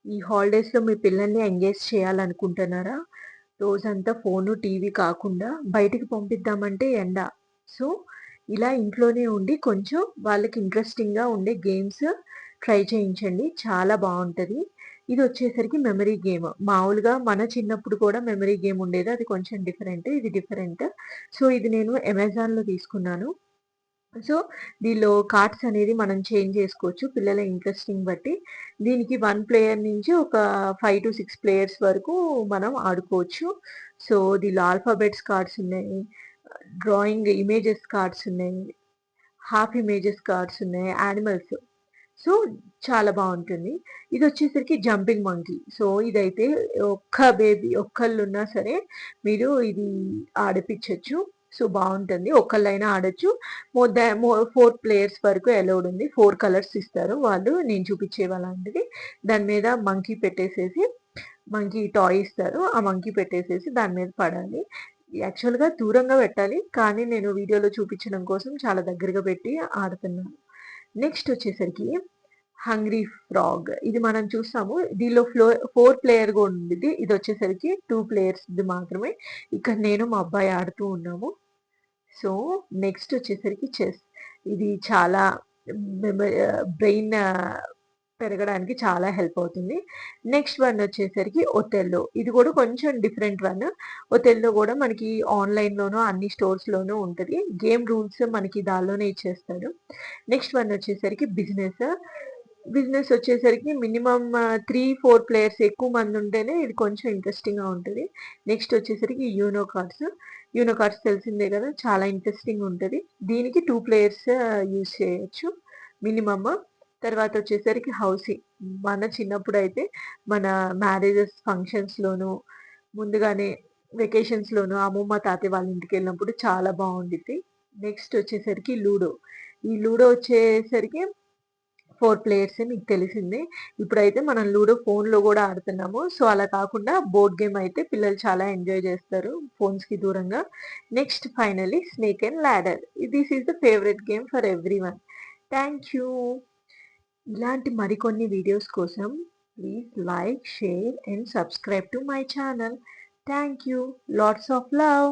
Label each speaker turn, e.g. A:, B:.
A: ఈ హాలిడేస్‌లో మీ పిల్లల్ని ఎంగేజ్ చేయాలనుకుంటున్నారా? రోజంతా ఫోను, టీవీ కాకుండా బయటికి పంపిద్దామంటే ఎండ. సో, ఇలా ఇంట్లోనే ఉండి కొంచెం వాళ్ళకి ఇంట్రెస్టింగ్‌గా ఉండే గేమ్స్ ట్రై చేయించండి. చాలా బావుంటది. ఇదొచ్చేసరికి మెమరీ గేమ్. మామూలుగా మన చిన్నప్పుడు కూడా మెమరీ గేమ్ ఉండేది. అది కొంచెం డిఫరెంట్. ఇది డిఫరెంట్. సో, ఇది నేను అమెజాన్‌లో తీసుకున్నాను. సో, దీనిలో కార్డ్స్ అనేది మనం చేంజ్ చేసుకోవచ్చు. పిల్లల ఇంట్రెస్ట్‌ని బట్టి. దీనికి 1 ప్లేయర్ నుంచి ఒక 5-6 ప్లేయర్స్ వరకు మనం ఆడుకోవచ్చు. సో, దీనిలో ఆల్ఫాబెట్స్ కార్డ్స్ ఉన్నాయి. డ్రాయింగ్ ఇమేజెస్ కార్డ్స్ ఉన్నాయి. హాఫ్ ఇమేజెస్ కార్డ్స్ ఉన్నాయి. యానిమల్స్. సో, చాలా బావుంటుంది. ఇదొచ్చేసరికి జంపింగ్ మంకీ. సో, ఇదైతే ఒక్కళ్ళున్నా సరే మీరు ఇది ఆడిపిచ్చొచ్చు. సో, బావుంటుంది. ఒక్కళ్ళైనా ఆడొచ్చు. మోర్ దా మో 4 ప్లేయర్స్ వరకు అలౌడ్ ఉంది. 4 కలర్స్ ఇస్తారు వాళ్ళు నేను చూపిచ్చేవాలాంటిది. దాని మీద మంకీ పెట్టేసేసి మంకీ టాయ్ ఇస్తారు. ఆ మంకీ పెట్టేసేసి దాని మీద పడాలి. యాక్చువల్‌గా దూరంగా పెట్టాలి. కానీ నేను వీడియోలో చూపిచ్చడం కోసం చాలా దగ్గరగా పెట్టి ఆడుతున్నాను. నెక్స్ట్ వచ్చేసరికి హంగ్రీ ఫ్రాగ్. ఇది మనం చూస్తాము. దీనిలో 4 ప్లేయర్ గూడా ఉండిద్ది. ఇదొచ్చేసరికి 2 ప్లేయర్స్‌ది మాత్రమే. ఇక్కడ నేను మా అబ్బాయి ఆడుతూ ఉన్నాము. సో, నెక్స్ట్ వచ్చేసరికి చెస్. ఇది చాలా బ్రెయిన్ పెరగడానికి చాలా హెల్ప్ అవుతుంది. నెక్స్ట్ వన్ వచ్చేసరికి ఒథెల్లో. ఇది కూడా కొంచెం డిఫరెంట్ వన్. ఒథెల్లో గూడా మనకి ఆన్‌లైన్‌లోనూ అన్ని స్టోర్స్‌లోనూ ఉంటది. గేమ్ రూల్స్ మనకి దానిలోనే ఇచ్చేస్తాడు. నెక్స్ట్ వన్ వచ్చేసరికి బిజినెస్. బిజినెస్ వచ్చేసరికి మినిమమ్ 3, 4 ప్లేయర్స్ ఎక్కువ మంది ఉంటేనే ఇది కొంచెం ఇంట్రెస్టింగ్‌గా ఉంటది. నెక్స్ట్ వచ్చేసరికి యూనో కార్డ్స్. యూనో కార్డ్స్ తెలిసిందే గదా! చాలా ఇంట్రెస్టింగ్ ఉంటది. దీనికి 2 ప్లేయర్స్ యూజ్ చేయొచ్చు మినిమమ్. తర్వాత వచ్చేసరికి హౌసింగ్. మన చిన్నప్పుడైతే మన మ్యారేజెస్ ఫంక్షన్స్‌లోనూ ముందుగానే వెకేషన్స్‌లోనూ అమ్మమ్మ, తాతయ్య వాళ్ళ ఇంటికెళ్ళినప్పుడు చాలా బావుండిద్ది. నెక్స్ట్ వచ్చేసరికి లూడో. ఈ లూడో వచ్చేసరికి 4 ప్లేయర్సే మీకు తెలిసిందే. ఇప్పుడైతే మనం లూడో ఫోన్‌లో గూడా ఆడుతున్నాము. సో, అలా కాకుండా బోర్డ్ గేమ్ అయితే పిల్లలు చాలా ఎంజాయ్ జేస్తారు ఫోన్స్‌కి దూరంగా. Next finally snake and ladder. This is the favourite game for everyone. Thank you. ఇలాంటి మరికొన్ని వీడియోస్ కోసం please like, share and subscribe to my channel. Thank you. Lots of love.